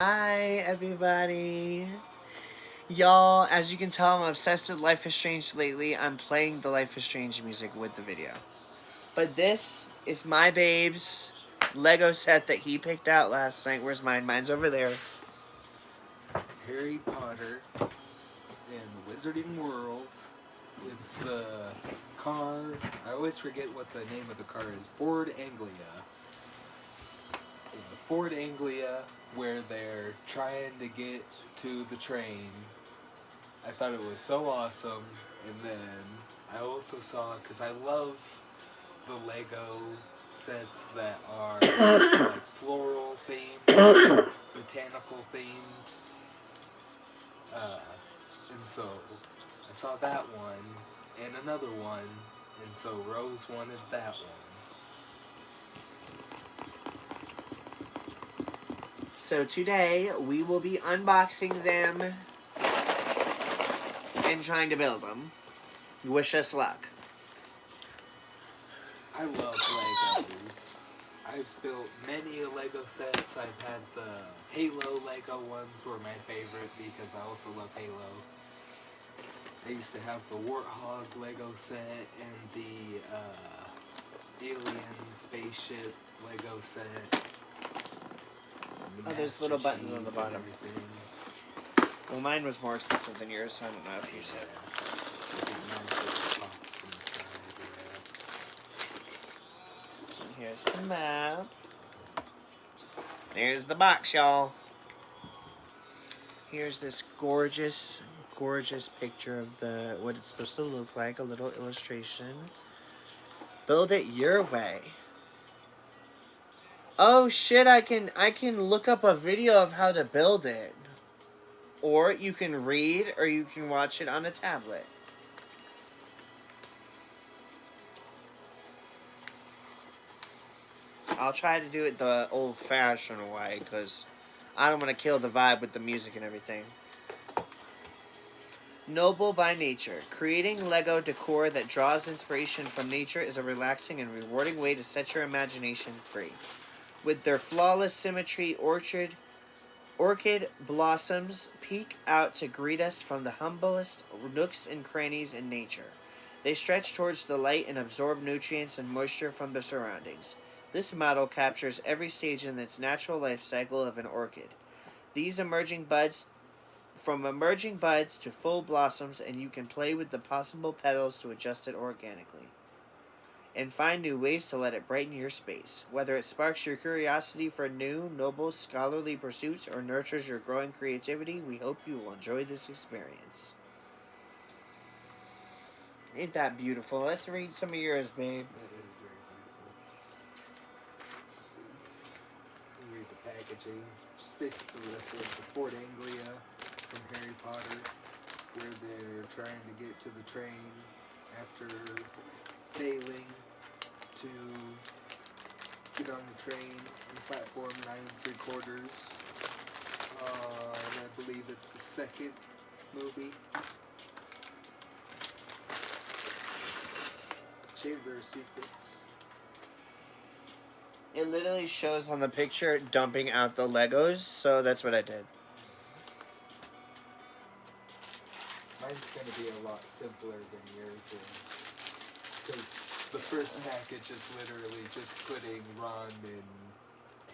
Hi, everybody. Y'all, as you can tell, I'm obsessed with Life is Strange lately. I'm playing the Life is Strange music with the video. But this is my babe's Lego set that he picked out last night. Where's mine? Mine's over there. Harry Potter and the Wizarding World. It's the car. I always forget what the name of the car is. Ford Anglia. The Ford Anglia, where they're trying to get to the train. I thought it was so awesome. And then I also saw, because I love the Lego sets that are like floral themed, botanical themed. And so I saw that one and another one, and so Rose wanted that one. So today, we will be unboxing them and trying to build them. Wish us luck. I love Legos. I've built many Lego sets. I've had the Halo Lego ones were my favorite because I also love Halo. I used to have the Warthog Lego set and the Alien Spaceship Lego set. Oh, there's little buttons on the bottom. Well, mine was more expensive than yours, so I don't know if you said. Here's the map. There's the box, y'all. Here's this gorgeous, gorgeous picture of what it's supposed to look like. A little illustration. Build it your way. Oh shit! I can look up a video of how to build it, or you can read, or you can watch it on a tablet. I'll try to do it the old-fashioned way, because I don't want to kill the vibe with the music and everything. Noble by nature. Creating Lego decor that draws inspiration from nature is a relaxing and rewarding way to set your imagination free. With their flawless symmetry, Orchid blossoms peek out to greet us from the humblest nooks and crannies in nature. They stretch towards the light and absorb nutrients and moisture from the surroundings. This model captures every stage in its natural life cycle of an orchid. These emerging buds to full blossoms, and you can play with the possible petals to adjust it organically. And find new ways to let it brighten your space. Whether it sparks your curiosity for new, noble, scholarly pursuits or nurtures your growing creativity, we hope you will enjoy this experience. Ain't that beautiful? Let's read some of yours, babe. That is very beautiful. Let's see. Read the packaging. Just basically this is the Ford Anglia from Harry Potter, where they're trying to get to the train after failing to get on the train on platform 9 3/4. And I believe it's the second movie. Chamber of Secrets. It literally shows on the picture dumping out the Legos, so that's what I did. Mine's going to be a lot simpler than yours is. Because the first package is literally just putting Ron and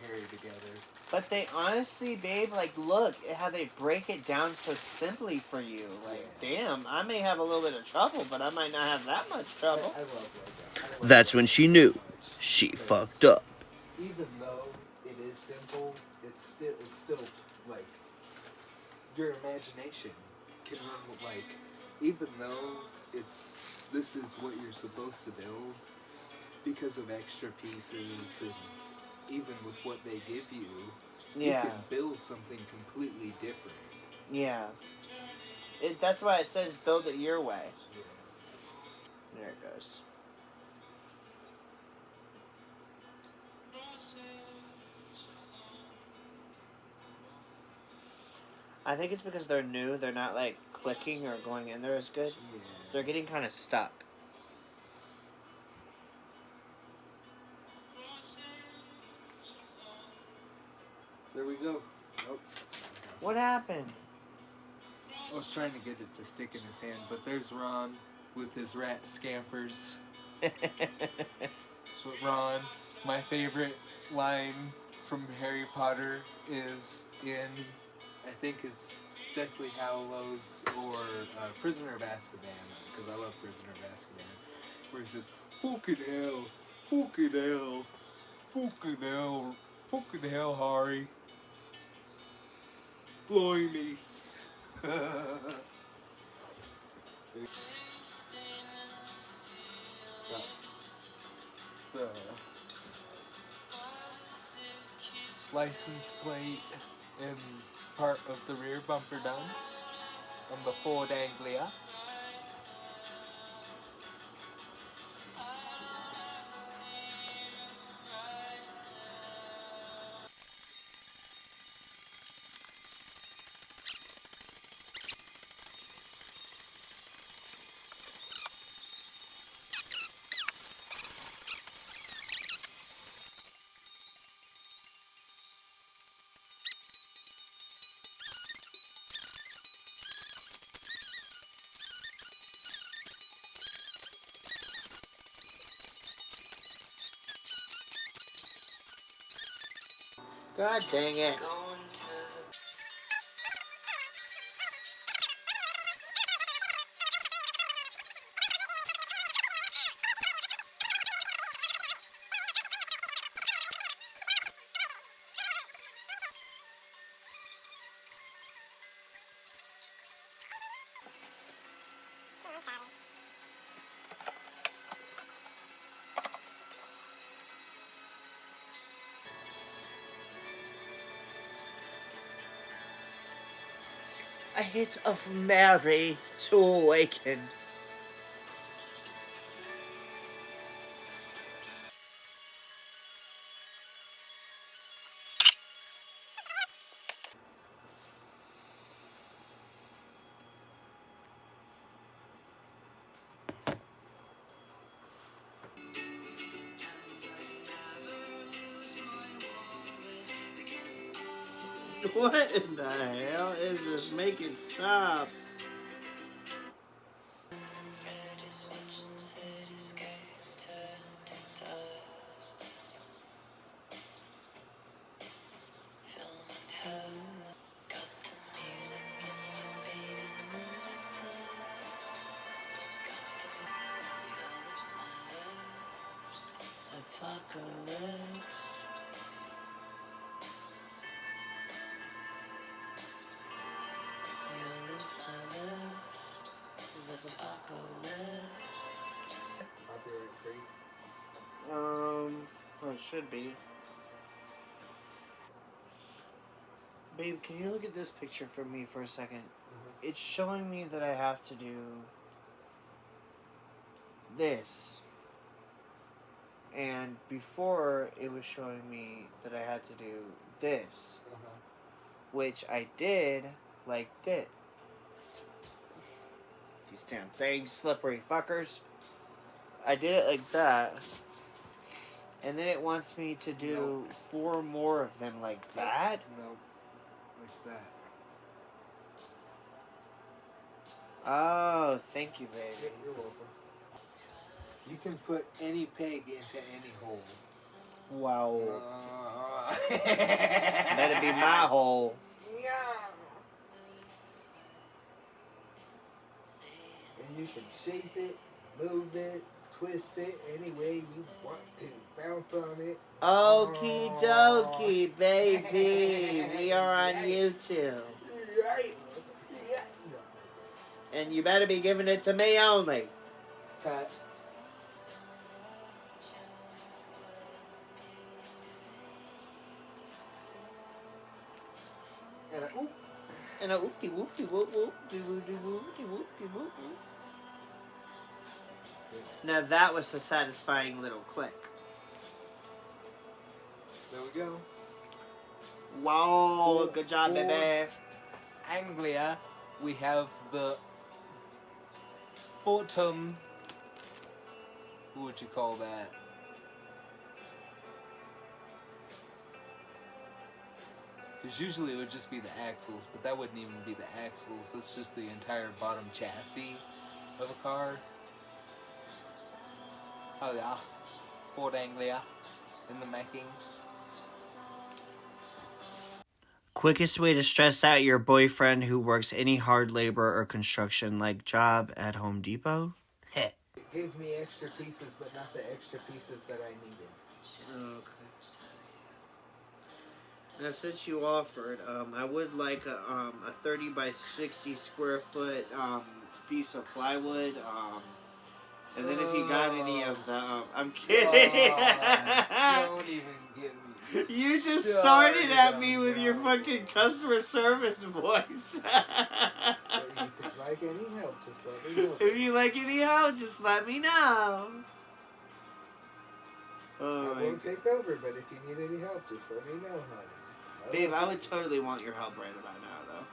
Harry together. But they honestly, babe, like, look at how they break it down so simply for you. Like, damn, I may have a little bit of trouble, but I might not have that much trouble. I love Lego. That's when she knew she fucked up. Even though it is simple, it's still like your imagination can run like, even though this is what you're supposed to build because of extra pieces and even with what they give you, you can build something completely different. Yeah. That's why it says build it your way. Yeah. There it goes. I think it's because they're new. They're not like clicking or going in there as good. Yeah. They're getting kind of stuck. There we go. Oh. What happened? I was trying to get it to stick in his hand, but there's Ron with his rat scampers. So Ron, my favorite line from Harry Potter is in, I think it's Deathly Hallows or Prisoner of Azkaban, because I love Prisoner of Azkaban, where he says, "Fucking hell, fucking hell, fucking hell, fucking hell, Harry, blimey." The license plate and part of the rear bumper done on the Ford Anglia. God dang it. A hit of Mary to awaken. What in the hell is this? Make it stop. Copyright free. Well, it should be. Babe, can you look at this picture for me for a second? Mm-hmm. It's showing me that I have to do this. And before, it was showing me that I had to do this. Uh-huh. Which I did like this. These damn things, slippery fuckers. I did it like that. And then it wants me to do 4 more of them like that. Nope. Like that. Oh, thank you, baby. You're welcome. You can put any peg into any hole. Wow. Let it be my hole. And you can shape it, move it, twist it any way you want to. Bounce on it. Okie dokie, baby. We are on YouTube. And you better be giving it to me only. Cut. And a oopty whoopty whoop whoop doo doo whoopty whoopty whoop whoop. Now that was a satisfying little click. There we go. Wow, good job, Ford baby. Anglia, we have the bottom. What would you call that? Because usually it would just be the axles, but that wouldn't even be the axles. That's just the entire bottom chassis of a car. Oh yeah, Ford Anglia in the makings. Quickest way to stress out your boyfriend who works any hard labor or construction like job at Home Depot? It gave me extra pieces, but not the extra pieces that I needed. Okay. Now, since you offered, I would like a 30 by 60 square foot piece of plywood. And then if you got any of the, I'm kidding. Don't even get me. You just started at me with your fucking customer service voice. If you'd like any help, just let me know. If you like any help, just let me know. Oh, I won't take over, but if you need any help, just let me know, honey. Babe, I would totally want your help right about now, though.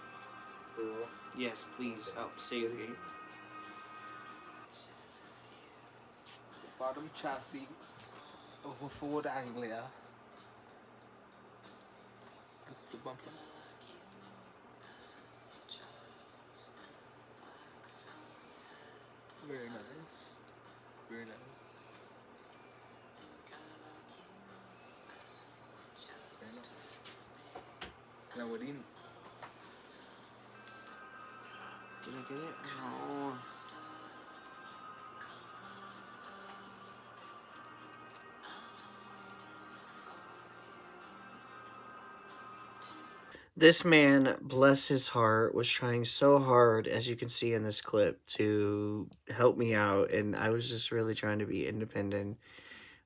Cool. Yes, please help save me. Bottom chassis of a Ford Anglia. That's the bumper. Very nice. Very nice. Very nice. Now what do you need? Did I get it? No. This man, bless his heart, was trying so hard, as you can see in this clip, to help me out, and I was just really trying to be independent.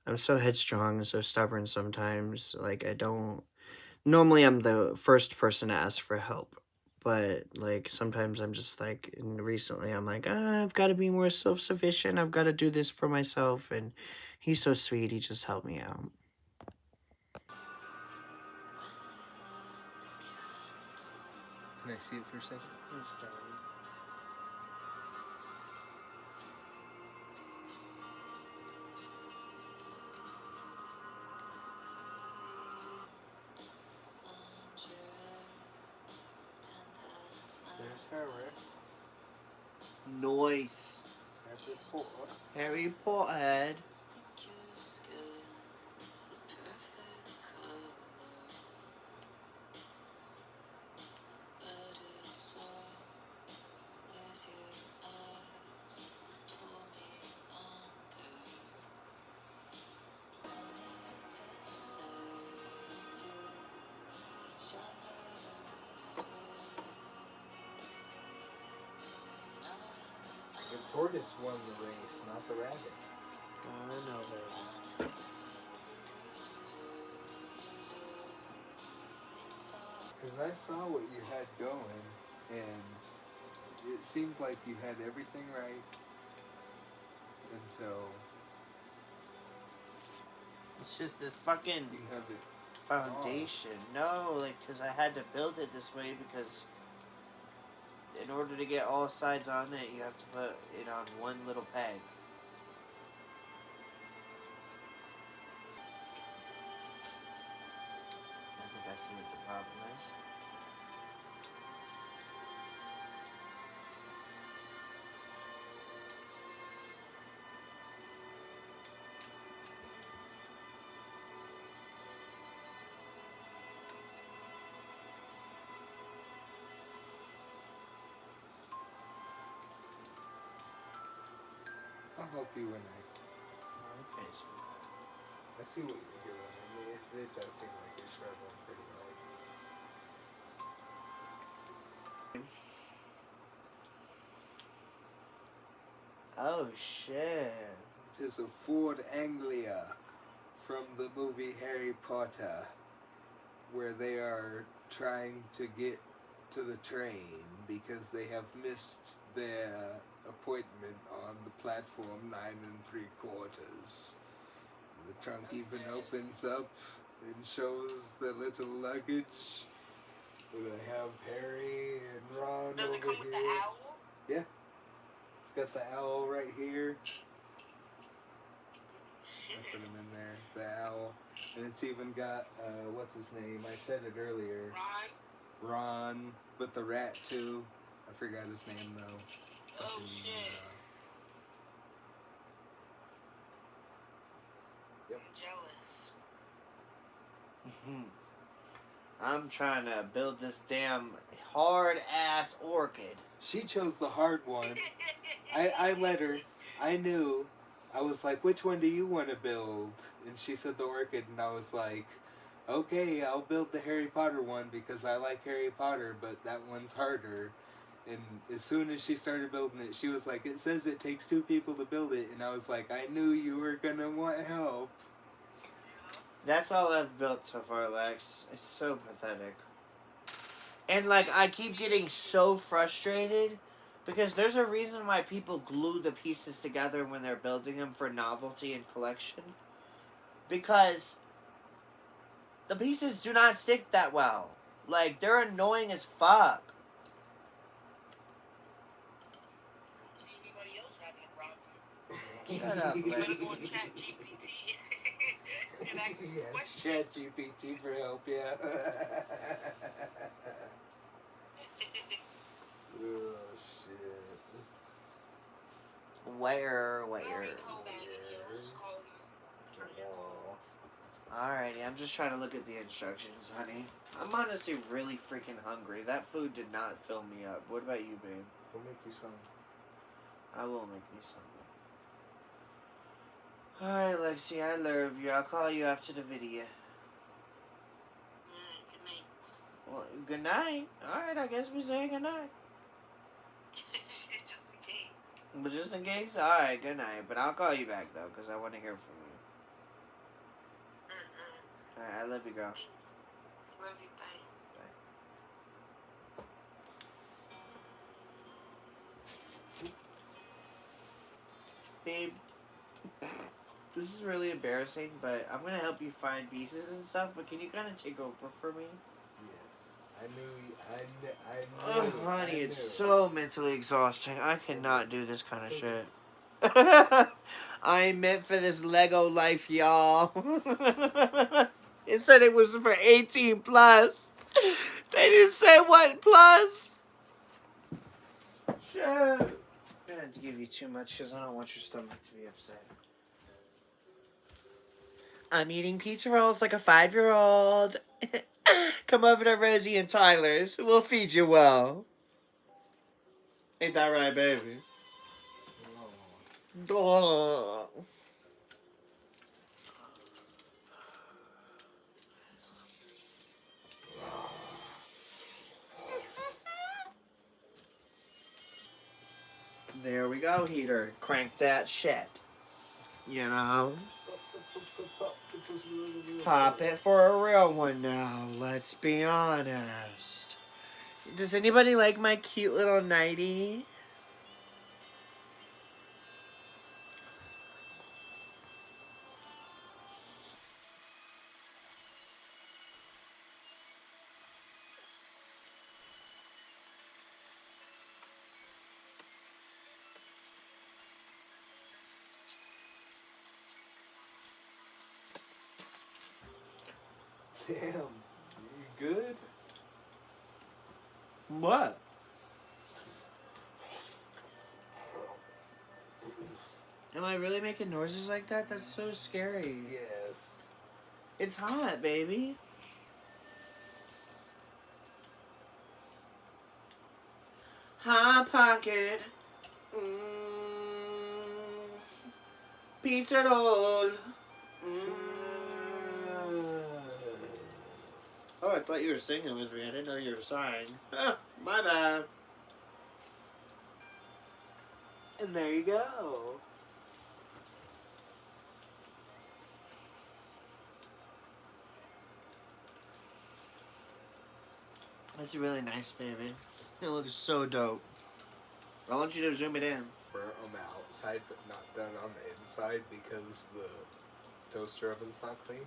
I'm so headstrong and so stubborn sometimes. Like, I don't... Normally, I'm the first person to ask for help. But, like, sometimes I'm just like... And recently, I'm like, I've got to be more self-sufficient. I've got to do this for myself. And he's so sweet. He just helped me out. Can I see it for a second? Let's start. There's Harry. Nice. Harry Potter. Harry Potter. The tortoise won the race, not the rabbit. I know that. Because I saw what you had going, and it seemed like you had everything right until It's just this fucking you have it. foundation. No, like, because I had to build it this way because in order to get all sides on it, you have to put it on one little peg. I think I see what the problem is. I'll help you when Okay, so I see what you're doing. I mean, it does seem like you're struggling pretty hard. oh shit. It is a Ford Anglia from the movie Harry Potter, where they are trying to get to the train because they have missed their appointment on the platform 9 3/4. The trunk even opens up and shows the little luggage. Where they have Harry and Ron Does over it come here. with the owl? Yeah. It's got the owl right here. I put him in there. The owl. And it's even got, what's his name? I said it earlier. Ron, with the rat too. I forgot his name though. Oh shit. Yep. I'm jealous. I'm trying to build this damn hard ass orchid. She chose the hard one. I let her. I knew. I was like, which one do you want to build? And she said the orchid, and I was like, okay, I'll build the Harry Potter one because I like Harry Potter, but that one's harder. And as soon as she started building it, she was like, it says it takes 2 people to build it. And I was like, I knew you were going to want help. That's all I've built so far, Lex. It's so pathetic. And, like, I keep getting so frustrated because there's a reason why people glue the pieces together when they're building them for novelty and collection. Because the pieces do not stick that well. Like, they're annoying as fuck. See anybody else having a problem? Shut up, You Lex. gotta go on ChatGPT. And ask some Yes, questions. ChatGPT for help, yeah. Oh, shit. Where? Alright, call back. Just call you. Alrighty, I'm just trying to look at the instructions, honey. I'm honestly really freaking hungry. That food did not fill me up. What about you, babe? We'll make you some. I will make me something. Alright, Lexi, I love you. I'll call you after the video. Good night. Well, good night. Alright, I guess we say good night. Just in case. But just in case, alright, good night. But I'll call you back, though, because I want to hear from you. Alright, I love you, girl. Love you, bye. Babe, this is really embarrassing, but I'm going to help you find pieces and stuff, but can you kind of take over for me? Yes. I knew. Oh, honey, I it's knew. so mentally exhausting. I cannot do this kind of shit. I ain't meant for this Lego life, y'all. It said it was for 18 plus. They didn't say what plus. Shit. I'm gonna have to give you too much because I don't want your stomach to be upset. I'm eating pizza rolls like a 5-year-old. Come over to Rosie and Tyler's. We'll feed you well. Ain't that right, baby? Oh. There we go, heater. Crank that shit. You know? Pop it for a real one now. Let's be honest. Does anybody like my cute little nightie? Damn. You good? What? Am I really making noises like that? That's so scary. Yes. It's hot, baby. Hot pocket. Pizza roll. Oh, I thought you were singing with me. I didn't know you were sighing. My bad. And there you go. That's really nice, baby. It looks so dope. I want you to zoom it in. Burnt on the outside, but not done on the inside because the toaster oven's not clean.